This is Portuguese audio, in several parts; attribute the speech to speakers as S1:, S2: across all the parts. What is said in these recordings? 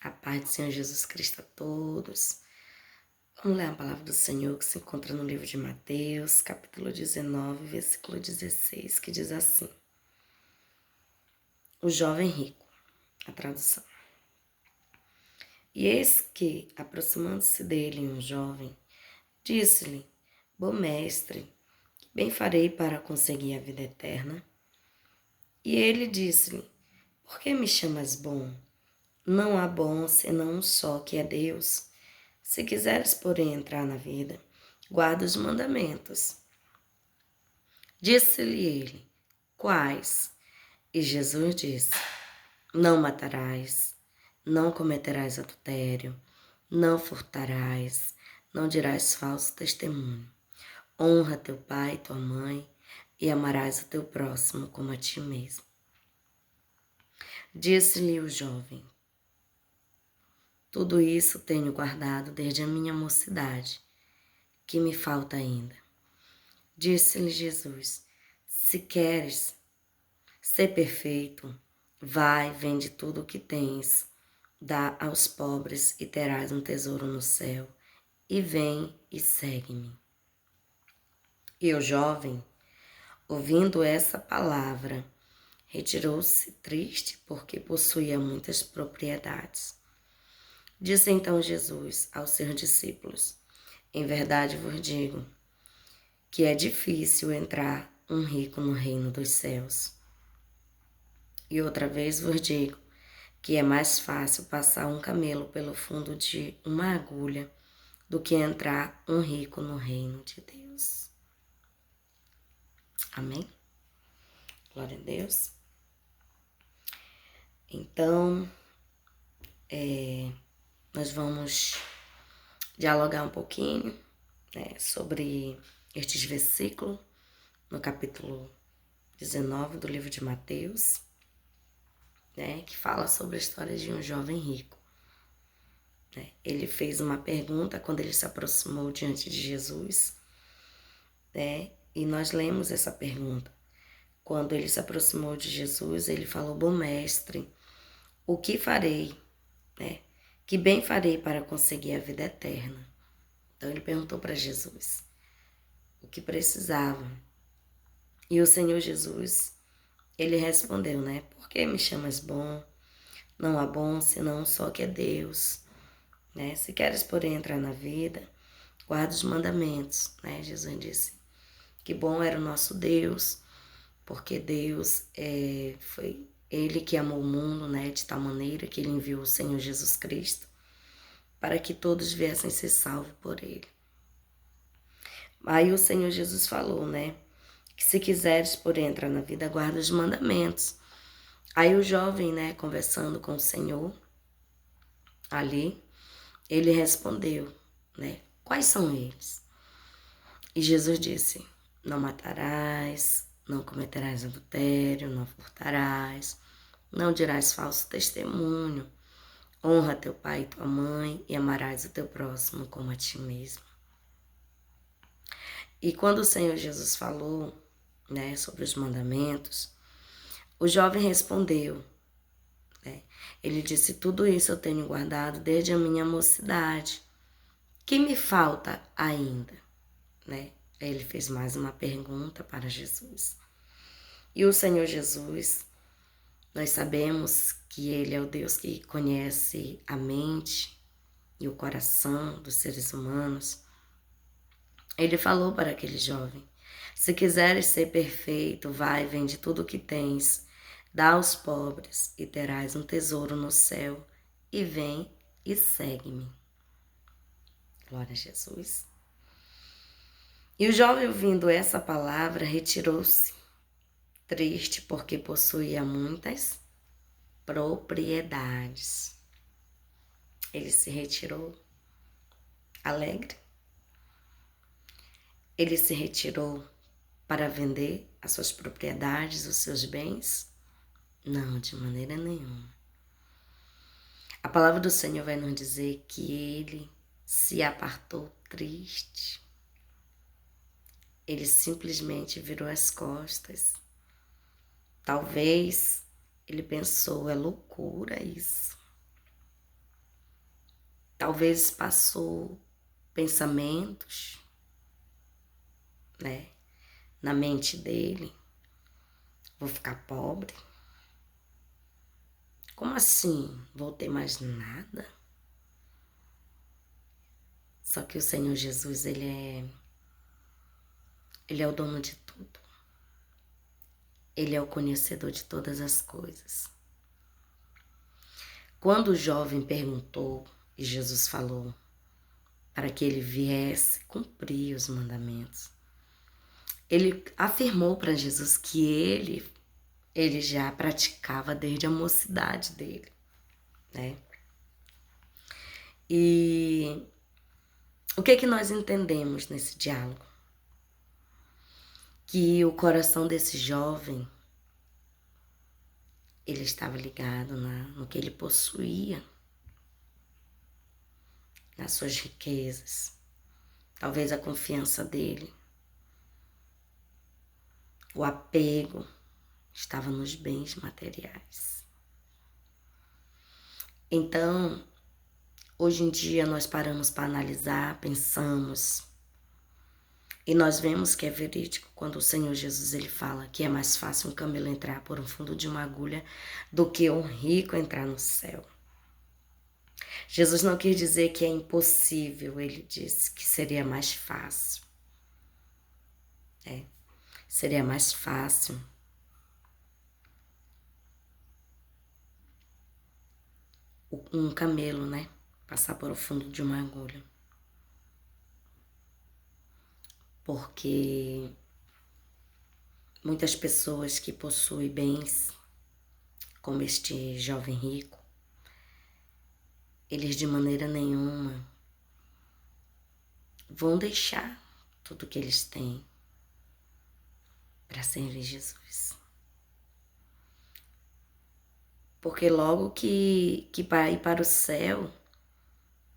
S1: A paz do Senhor Jesus Cristo a todos. Vamos ler a palavra do Senhor que se encontra no livro de Mateus, capítulo 19, versículo 16, que diz assim: O jovem rico, a tradução. E eis que, aproximando-se dele um jovem, disse-lhe: Bom mestre, que bem farei para conseguir a vida eterna? E ele disse-lhe: Por que me chamas bom? Não há bom senão um só, que é Deus. Se quiseres, porém, entrar na vida, guarda os mandamentos. Disse-lhe ele: Quais? E Jesus disse: Não matarás, não cometerás adultério, não furtarás, não dirás falso testemunho. Honra teu pai e tua mãe, e amarás o teu próximo como a ti mesmo. Disse-lhe o jovem: Tudo isso tenho guardado desde a minha mocidade. Que me falta ainda? Disse-lhe Jesus: Se queres ser perfeito, vai, vende tudo o que tens, dá aos pobres e terás um tesouro no céu, e vem e segue-me. E o jovem, ouvindo essa palavra, retirou-se triste porque possuía muitas propriedades. Disse então Jesus aos seus discípulos: Em verdade vos digo que é difícil entrar um rico no reino dos céus. E outra vez vos digo que é mais fácil passar um camelo pelo fundo de uma agulha do que entrar um rico no reino de Deus. Amém? Glória a Deus. Então, nós vamos dialogar um pouquinho, sobre estes versículos no capítulo 19 do livro de Mateus, que fala sobre a história de um jovem rico. Ele fez uma pergunta quando ele se aproximou diante de Jesus, e nós lemos essa pergunta. Quando ele se aproximou de Jesus, ele falou: Bom mestre, o que farei? Que bem farei para conseguir a vida eterna? Então ele perguntou para Jesus o que precisava. E o Senhor Jesus, ele respondeu, Por que me chamas bom? Não há bom senão um só, que é Deus. Se queres, porém, entrar na vida, guarda os mandamentos. Jesus disse que bom era o nosso Deus, porque Deus foi Ele que amou o mundo, de tal maneira que Ele enviou o Senhor Jesus Cristo para que todos viessem ser salvos por Ele. Aí o Senhor Jesus falou, que se quiseres, porém, entrar na vida, guarda os mandamentos. Aí o jovem, conversando com o Senhor ali, ele respondeu, Quais são eles? E Jesus disse: Não matarás, não cometerás adultério, não furtarás, não dirás falso testemunho, honra teu pai e tua mãe e amarás o teu próximo como a ti mesmo. E quando o Senhor Jesus falou, sobre os mandamentos, o jovem respondeu, ele disse: Tudo isso eu tenho guardado desde a minha mocidade. Que me falta ainda? Ele fez mais uma pergunta para Jesus. E o Senhor Jesus, nós sabemos que Ele é o Deus que conhece a mente e o coração dos seres humanos. Ele falou para aquele jovem: Se quiseres ser perfeito, vai, vende tudo o que tens, dá aos pobres e terás um tesouro no céu, e vem e segue-me. Glória a Jesus. E o jovem, ouvindo essa palavra, retirou-se, triste porque possuía muitas propriedades. Ele se retirou alegre. Ele se retirou para vender as suas propriedades, os seus bens? Não, de maneira nenhuma. A palavra do Senhor vai nos dizer que ele se apartou triste. Ele simplesmente virou as costas. Talvez ele pensou: é loucura isso. talvez passou pensamentos, né, na mente dele. Vou ficar pobre? Como assim? Vou ter mais nada? Só que o Senhor Jesus, ele é o dono de tudo. Ele é o conhecedor de todas as coisas. Quando o jovem perguntou e Jesus falou para que ele viesse cumprir os mandamentos, ele afirmou para Jesus que ele já praticava desde a mocidade dele, né? E o que nós entendemos nesse diálogo? Que o coração desse jovem, ele estava ligado no que ele possuía, nas suas riquezas, talvez a confiança dele, o apego estava nos bens materiais. Então, hoje em dia nós paramos para analisar, pensamos, e nós vemos que é verídico quando o Senhor Jesus ele fala que é mais fácil um camelo entrar por um fundo de uma agulha do que um rico entrar no céu. Jesus não quis dizer que é impossível, ele disse que seria mais fácil. Seria mais fácil um camelo, né, passar por o fundo de uma agulha. Porque muitas pessoas que possuem bens, como este jovem rico, eles de maneira nenhuma vão deixar tudo que eles têm para servir Jesus. Porque logo que para ir para o céu,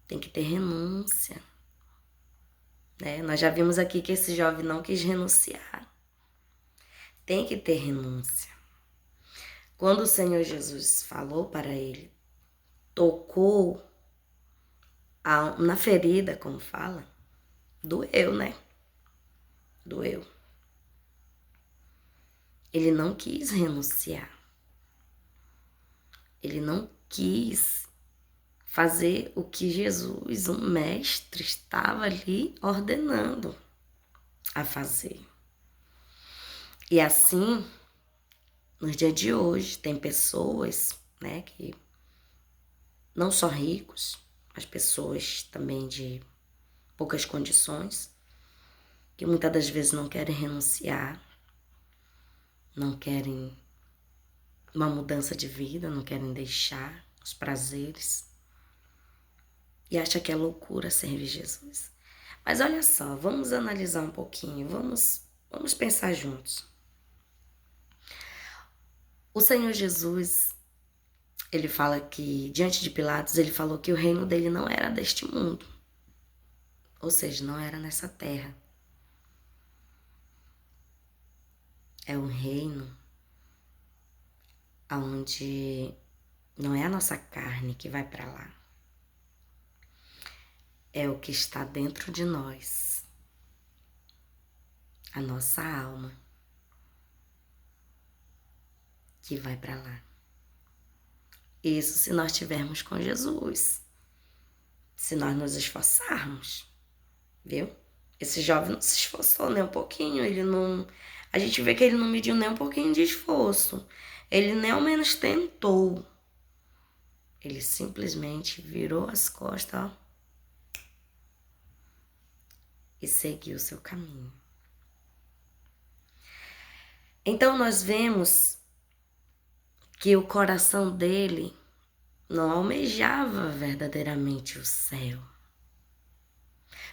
S1: tem que ter renúncia. Né? Nós já vimos aqui que esse jovem não quis renunciar. Tem que ter renúncia. Quando o Senhor Jesus falou para ele, tocou na ferida, como fala, doeu, né? Doeu. Ele não quis renunciar. Ele não quis fazer o que Jesus, o mestre, estava ali ordenando a fazer. E assim, nos dias de hoje, tem pessoas, né, que não só ricos, mas pessoas também de poucas condições, que muitas das vezes não querem renunciar, não querem uma mudança de vida, não querem deixar os prazeres e acha que é loucura servir Jesus. Mas olha só, vamos analisar um pouquinho, vamos pensar juntos. O Senhor Jesus, ele fala que, diante de Pilatos, ele falou que o reino dele não era deste mundo. Ou seja, não era nessa terra. É um reino onde não é a nossa carne que vai para lá. É o que está dentro de nós. A nossa alma que vai para lá. Isso se nós estivermos com Jesus. Se nós nos esforçarmos. Viu? Esse jovem não se esforçou nem um pouquinho. A gente vê que ele não mediu nem um pouquinho de esforço. Ele nem ao menos tentou. Ele simplesmente virou as costas, ó, e seguiu o seu caminho. Então nós vemos que o coração dele não almejava verdadeiramente o céu.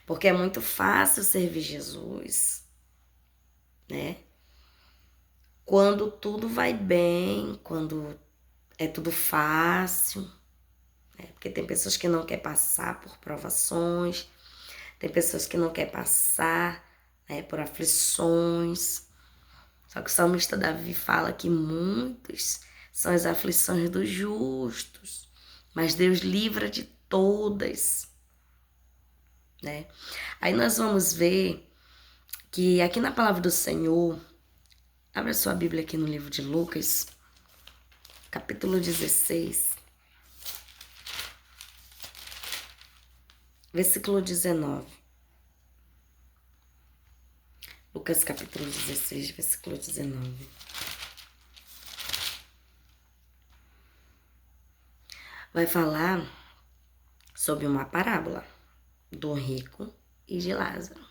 S1: Porque é muito fácil servir Jesus, né? Quando tudo vai bem, quando é tudo fácil, né? Porque tem pessoas que não querem passar por provações, tem pessoas que não querem passar, né, por aflições. Só que o salmista Davi fala que muitos são as aflições dos justos, mas Deus livra de todas, né? Aí nós vamos ver que aqui na palavra do Senhor, abra sua Bíblia aqui no livro de Lucas, capítulo 16, versículo 19. Lucas capítulo 16, versículo 19. Vai falar sobre uma parábola do rico e de Lázaro.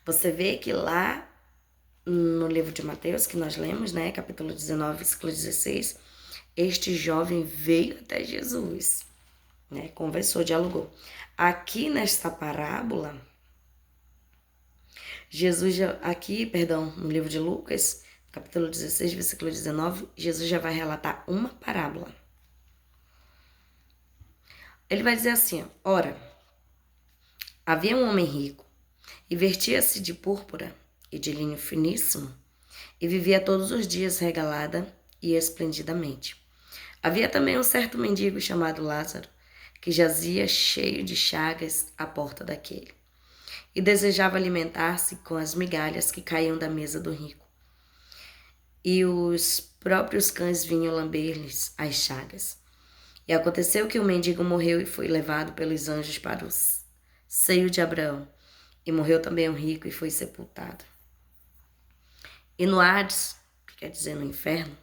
S1: Você vê que lá no livro de Mateus, que nós lemos, né, capítulo 19, versículo 16, este jovem veio até Jesus, né, conversou, dialogou. Aqui nesta parábola, no livro de Lucas, capítulo 16, versículo 19, Jesus já vai relatar uma parábola. Ele vai dizer assim, ora, havia um homem rico, e vestia-se de púrpura e de linho finíssimo, e vivia todos os dias regalada e esplendidamente. Havia também um certo mendigo chamado Lázaro, que jazia cheio de chagas à porta daquele, e desejava alimentar-se com as migalhas que caíam da mesa do rico. E os próprios cães vinham lamber-lhes as chagas. E aconteceu que o mendigo morreu e foi levado pelos anjos para o seio de Abraão. E morreu também o rico e foi sepultado. E no Hades, que quer dizer no inferno,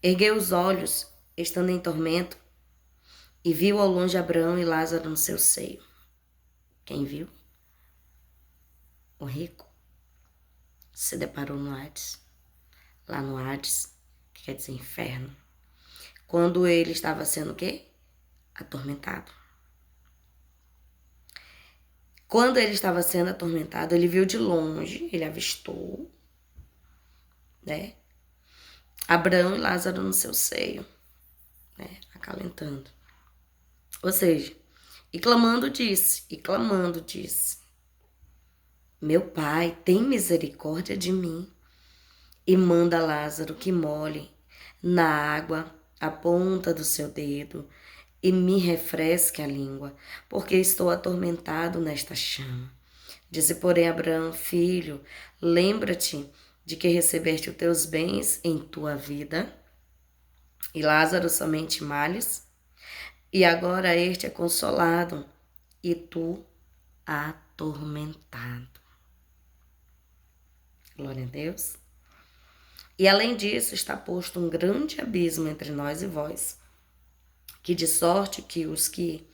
S1: ergueu os olhos, estando em tormento, e viu ao longe Abraão e Lázaro no seu seio. Quem viu? O rico se deparou no Hades. Lá no Hades, que quer dizer inferno. Quando ele estava sendo o quê? Atormentado. Quando ele estava sendo atormentado, ele viu de longe, ele avistou, né? Abraão e Lázaro no seu seio, né? Acalentando. Ou seja, e clamando disse, meu pai, tem misericórdia de mim e manda Lázaro que molhe na água a ponta do seu dedo e me refresque a língua, porque estou atormentado nesta chama. Disse, porém, Abraão, filho, lembra-te de que recebeste os teus bens em tua vida, e Lázaro somente males, e agora este é consolado, e tu atormentado. Glória a Deus. E além disso, está posto um grande abismo entre nós e vós, que de sorte que os que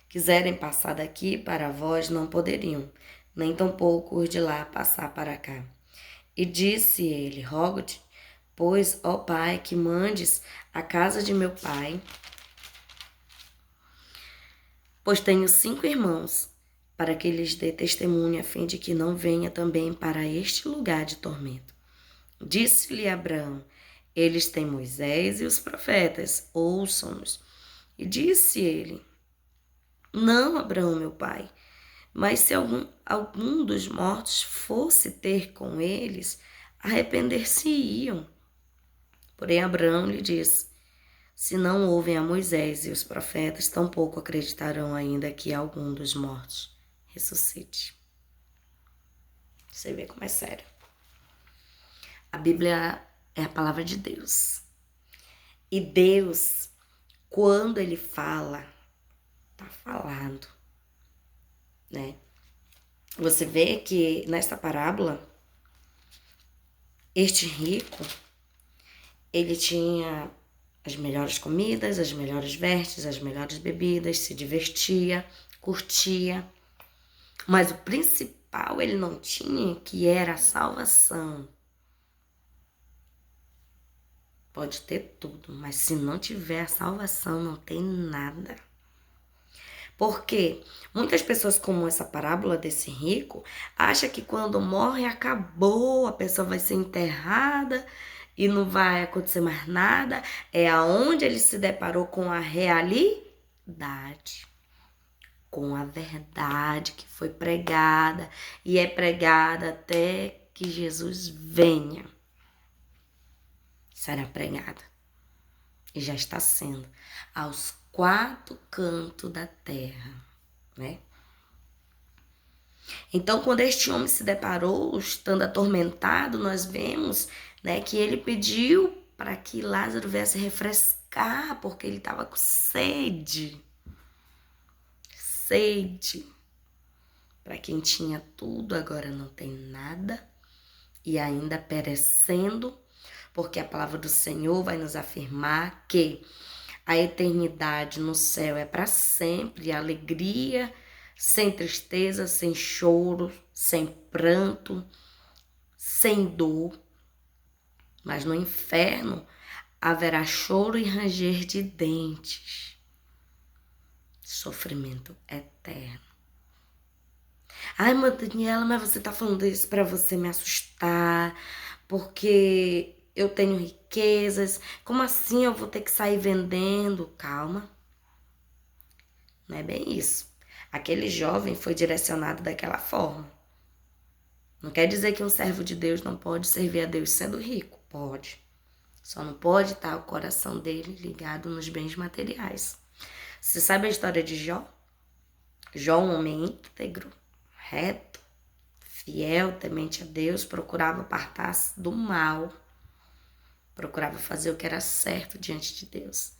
S1: quiserem passar daqui para vós não poderiam, nem tampouco os de lá passar para cá. E disse ele, rogo-te, pois, ó Pai, que mandes a casa de meu pai, pois tenho 5 irmãos, para que lhes dê testemunho, a fim de que não venha também para este lugar de tormento. Disse-lhe Abraão, eles têm Moisés e os profetas, ouçam-nos. E disse ele, não, Abraão, meu pai, mas se algum dos mortos fosse ter com eles, arrepender-se-iam. Porém, Abraão lhe disse, se não ouvem a Moisés e os profetas, tampouco acreditarão ainda que algum dos mortos ressuscite. Você vê como é sério. A Bíblia é a palavra de Deus. E Deus, quando Ele fala, tá falando, né? Você vê que nesta parábola, este rico, ele tinha as melhores comidas, as melhores vestes, as melhores bebidas, se divertia, curtia. Mas o principal ele não tinha, que era a salvação. Pode ter tudo, mas se não tiver a salvação, não tem nada. Porque muitas pessoas, como essa parábola desse rico, acham que quando morre acabou, a pessoa vai ser enterrada e não vai acontecer mais nada. É aonde ele se deparou com a realidade, com a verdade que foi pregada e é pregada até que Jesus venha. Será pregada. e já está sendo, aos quatro cantos da terra, né? Então, quando este homem se deparou, estando atormentado, nós vemos, né, que ele pediu para que Lázaro viesse refrescar, porque ele estava com sede. Sede. Para quem tinha tudo, agora não tem nada e ainda perecendo, porque a palavra do Senhor vai nos afirmar que a eternidade no céu é para sempre, a alegria, sem tristeza, sem choro, sem pranto, sem dor. Mas no inferno haverá choro e ranger de dentes, sofrimento eterno. Ai, mãe Daniela, mas você tá falando isso pra você me assustar, porque eu tenho riquezas. Como assim eu vou ter que sair vendendo? Calma. Não é bem isso. Aquele jovem foi direcionado daquela forma. Não quer dizer que um servo de Deus não pode servir a Deus sendo rico. Pode. Só não pode estar o coração dele ligado nos bens materiais. Você sabe a história de Jó? Jó, um homem íntegro, reto, fiel, temente a Deus, procurava apartar-se do mal, procurava fazer o que era certo diante de Deus.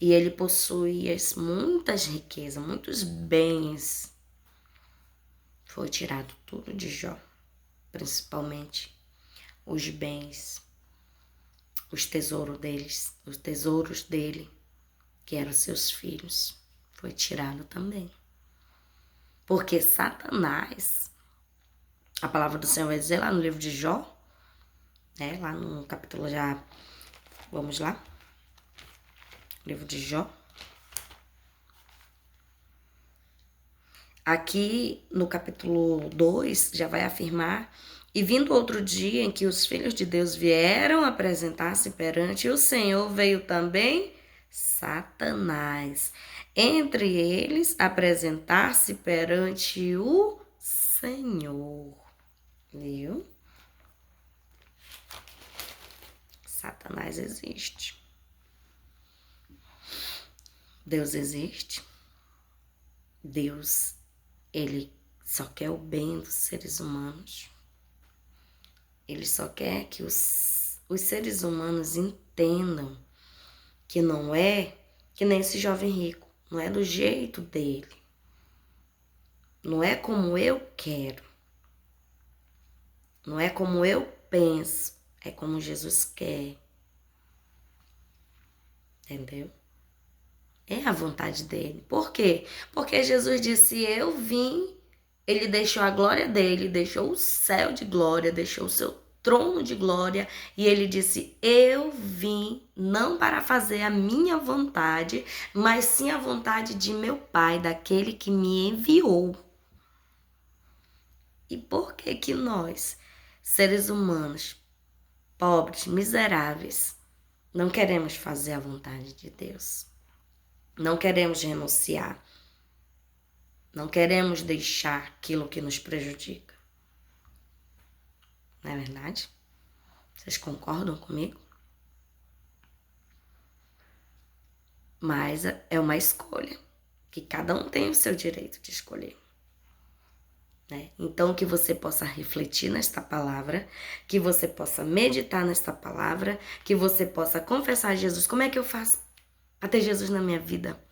S1: E ele possuía muitas riquezas, muitos bens. Foi tirado tudo de Jó, principalmente os bens, os tesouros dele, que eram seus filhos, foi tirado também. Porque Satanás, a palavra do Senhor vai dizer lá no livro de Jó, né, lá no capítulo já, vamos lá, livro de Jó. Aqui no capítulo 2 já vai afirmar: e vindo outro dia em que os filhos de Deus vieram apresentar-se perante o Senhor, veio também Satanás, entre eles apresentar-se perante o Senhor. Viu? Satanás existe. Deus existe. Deus, ele só quer o bem dos seres humanos. Ele só quer que os seres humanos entendam que não é que nem esse jovem rico. Não é do jeito dele. Não é como eu quero. Não é como eu penso. É como Jesus quer. Entendeu? É a vontade dele. Por quê? Porque Jesus disse: eu vim. Ele deixou a glória dele, deixou o céu de glória, deixou o seu trono de glória. E ele disse: eu vim não para fazer a minha vontade, mas sim a vontade de meu Pai, daquele que me enviou. E por que que nós, seres humanos, pobres, miseráveis, não queremos fazer a vontade de Deus? Não queremos renunciar. Não queremos deixar aquilo que nos prejudica. Não é verdade? Vocês concordam comigo? Mas é uma escolha, que cada um tem o seu direito de escolher. Né? Então, que você possa refletir nesta palavra, que você possa meditar nesta palavra, que você possa confessar a Jesus. Como é que eu faço para ter Jesus na minha vida?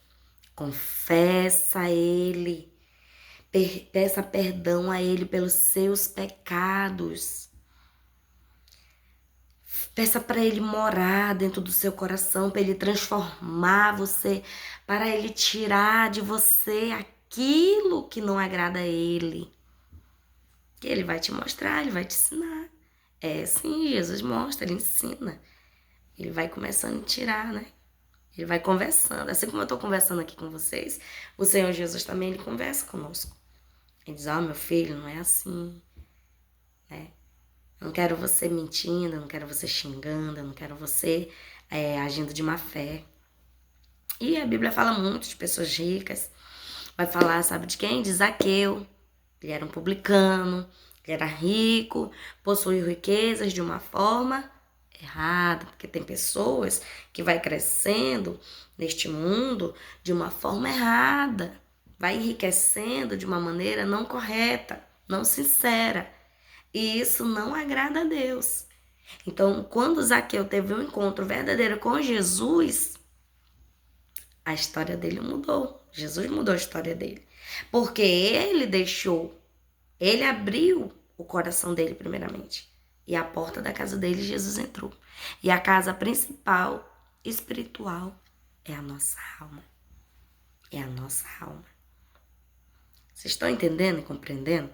S1: Confessa a Ele. Peça perdão a Ele pelos seus pecados. Peça para Ele morar dentro do seu coração, para Ele transformar você, para Ele tirar de você aquilo que não agrada a Ele. Que Ele vai te mostrar, Ele vai te ensinar. É sim, Jesus mostra, Ele ensina. Ele vai começando a tirar, né? Ele vai conversando. Assim como eu estou conversando aqui com vocês, o Senhor Jesus também, Ele conversa conosco. Ele diz: meu filho, não é assim, né? Eu não quero você mentindo, eu não quero você xingando, eu não quero você agindo de má fé. E a Bíblia fala muito de pessoas ricas. Vai falar, sabe de quem? De Zaqueu. Ele era um publicano, ele era rico, possuía riquezas de uma forma errada, porque tem pessoas que vai crescendo neste mundo de uma forma errada, vai enriquecendo de uma maneira não correta, não sincera, e isso não agrada a Deus. Então, quando Zaqueu teve um encontro verdadeiro com Jesus, a história dele mudou. Jesus mudou a história dele, porque ele abriu o coração dele primeiramente. E a porta da casa dele, Jesus entrou. E a casa principal, espiritual, é a nossa alma. É a nossa alma. Vocês estão entendendo e compreendendo?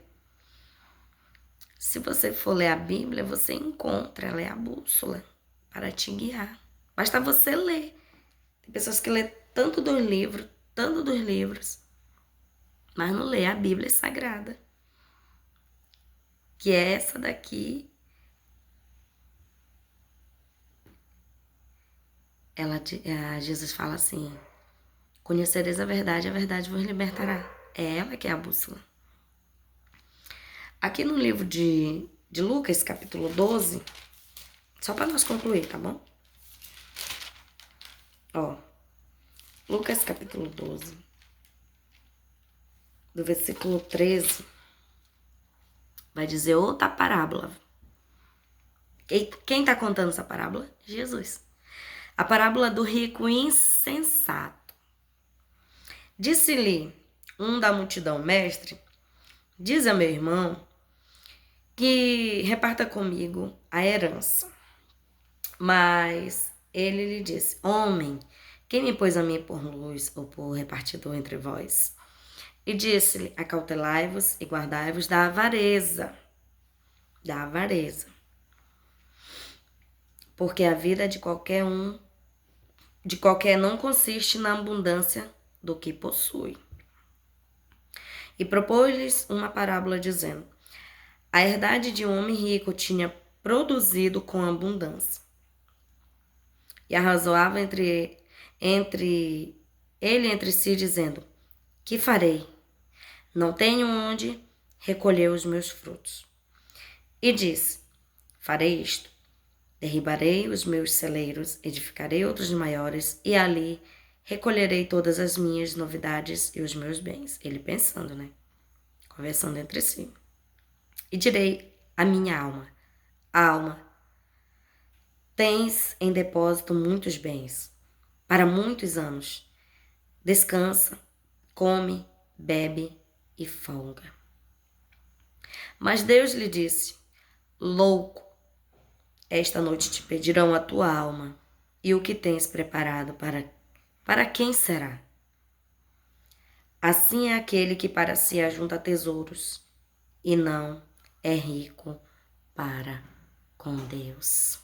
S1: Se você for ler a Bíblia, você encontra, ela é a bússola para te guiar. Basta você ler. Tem pessoas que lêem tanto dos livros, mas não lê a Bíblia Sagrada. Que é essa daqui. Jesus fala assim: conhecereis a verdade vos libertará. É ela que é a bússola. Aqui no livro de Lucas, capítulo 12, só para nós concluir, tá bom? Ó, Lucas, capítulo 12, do versículo 13, vai dizer outra parábola. Quem tá contando essa parábola? Jesus. A parábola do rico insensato. Disse-lhe um da multidão: mestre, diz a meu irmão que reparta comigo a herança. Mas ele lhe disse: homem, quem me pôs a mim por luz ou por repartidor entre vós? E disse-lhe: acautelai-vos e guardai-vos da avareza. Da avareza. Porque a vida de qualquer não consiste na abundância do que possui. E propôs-lhes uma parábola dizendo: a herdade de um homem rico tinha produzido com abundância. E arrazoava entre si, dizendo: que farei? Não tenho onde recolher os meus frutos. E disse: farei isto: derribarei os meus celeiros, edificarei outros maiores, e ali recolherei todas as minhas novidades e os meus bens. Ele pensando, né? Conversando entre si. E direi à minha alma: alma, tens em depósito muitos bens, para muitos anos. Descansa, come, bebe e folga. Mas Deus lhe disse: louco, esta noite te pedirão a tua alma, e o que tens preparado para quem será? Assim é aquele que para si ajunta tesouros, e não é rico para com Deus.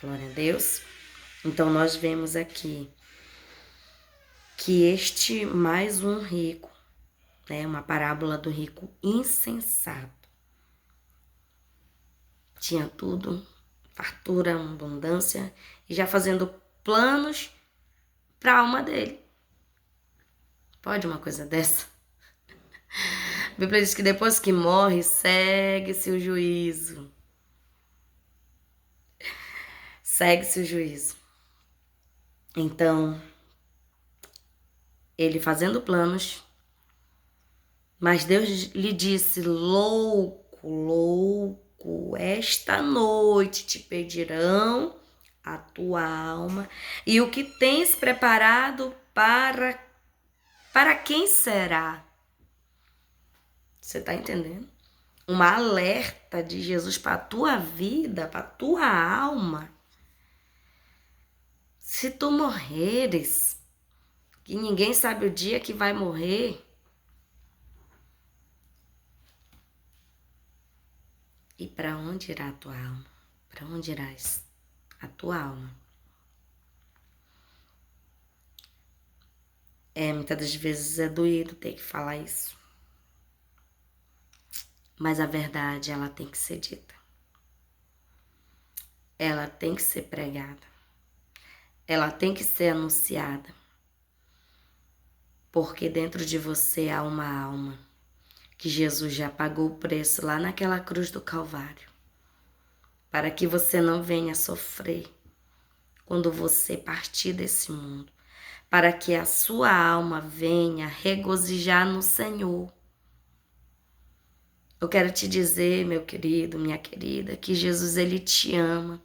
S1: Glória a Deus. Então nós vemos aqui que este mais um rico, né, uma parábola do rico insensato, tinha tudo, fartura, abundância, e já fazendo planos para a alma dele. Pode uma coisa dessa? A Bíblia diz que depois que morre, segue-se o juízo. Segue-se o juízo. Então, ele fazendo planos, mas Deus lhe disse: louco, louco, esta noite te pedirão a tua alma, e o que tens preparado para quem será? Você tá entendendo? Uma alerta de Jesus para a tua vida, para a tua alma. Se tu morreres, que ninguém sabe o dia que vai morrer, e para onde irá a tua alma? Para onde irás a tua alma? Muitas das vezes é doído ter que falar isso. Mas a verdade, ela tem que ser dita. Ela tem que ser pregada. Ela tem que ser anunciada. Porque dentro de você há uma alma que Jesus já pagou o preço lá naquela cruz do Calvário. para que você não venha sofrer quando você partir desse mundo, para que a sua alma venha regozijar no Senhor. Eu quero te dizer, meu querido, minha querida, que Jesus, ele te ama.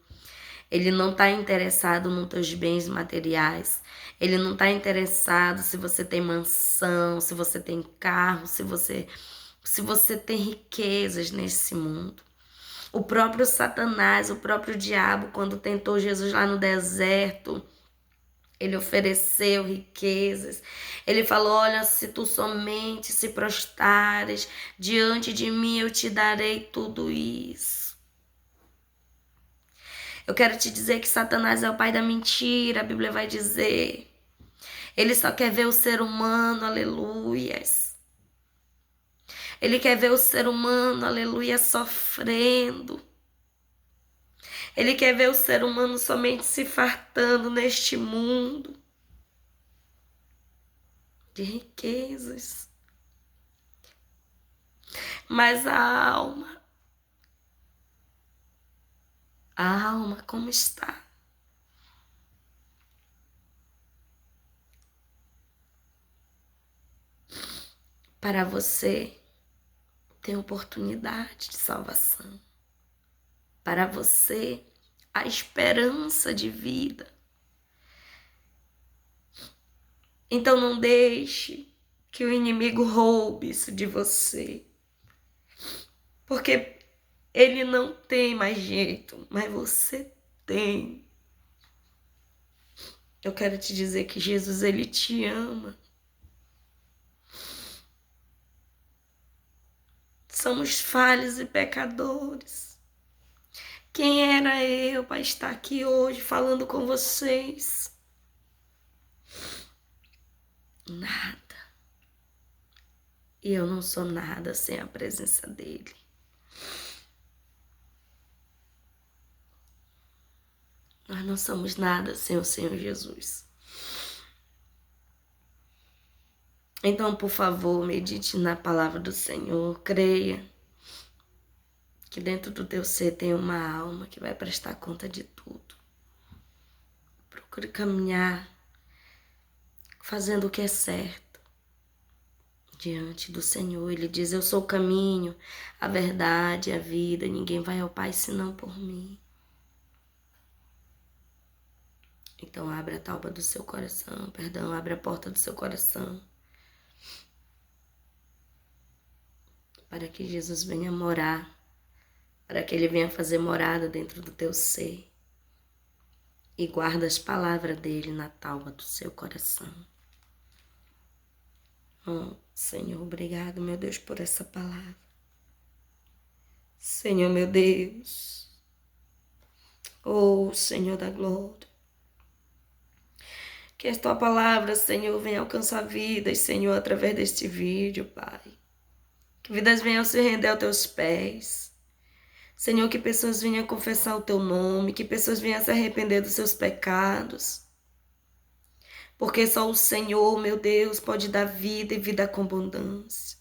S1: Ele não está interessado nos teus bens materiais. Ele não está interessado se você tem mansão, se você tem carro, se você tem riquezas nesse mundo. O próprio Satanás, o próprio diabo, quando tentou Jesus lá no deserto, ele ofereceu riquezas. Ele falou: olha, se tu somente se prostrares diante de mim, eu te darei tudo isso. Eu quero te dizer que Satanás é o pai da mentira, a Bíblia vai dizer. Ele só quer ver o ser humano, aleluias. Ele quer ver o ser humano, aleluia, sofrendo. Ele quer ver o ser humano somente se fartando neste mundo de riquezas. Mas a alma como está? Para você ter oportunidade de salvação. Para você, a esperança de vida. Então não deixe que o inimigo roube isso de você. Porque ele não tem mais jeito, mas você tem. Eu quero te dizer que Jesus, ele te ama. Somos falhos e pecadores. Quem era eu para estar aqui hoje falando com vocês? Nada. E eu não sou nada sem a presença dele. Nós não somos nada sem o Senhor Jesus. Então, por favor, medite na palavra do Senhor, creia que dentro do teu ser tem uma alma que vai prestar conta de tudo. Procure caminhar fazendo o que é certo diante do Senhor. Ele diz: eu sou o caminho, a verdade, a vida, ninguém vai ao Pai senão por mim. Então abre a tauba do seu coração, abre a porta do seu coração, para que Jesus venha morar, para que ele venha fazer morada dentro do teu ser. E guarda as palavras dele na tauba do seu coração. Oh, Senhor, obrigado, meu Deus, por essa palavra. Senhor, meu Deus. Oh, Senhor da glória. Que a tua palavra, Senhor, venha alcançar vidas, Senhor, através deste vídeo, Pai. Que vidas venham se render aos teus pés. Senhor, que pessoas venham confessar o teu nome, que pessoas venham se arrepender dos seus pecados. Porque só o Senhor, meu Deus, pode dar vida e vida com abundância.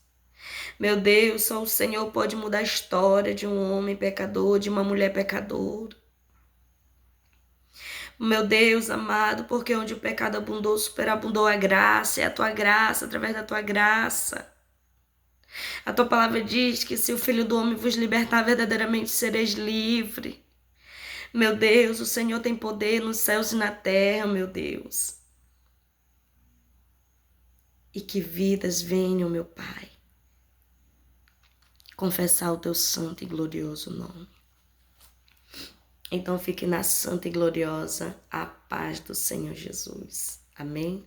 S1: Meu Deus, só o Senhor pode mudar a história de um homem pecador, de uma mulher pecadora. Meu Deus amado, porque onde o pecado abundou, superabundou a graça, é a tua graça, através da tua graça. A tua palavra diz que se o Filho do Homem vos libertar, verdadeiramente sereis livre. Meu Deus, o Senhor tem poder nos céus e na terra, meu Deus. E que vidas venham, meu Pai, confessar o teu santo e glorioso nome. Então fique na santa e gloriosa a paz do Senhor Jesus. Amém?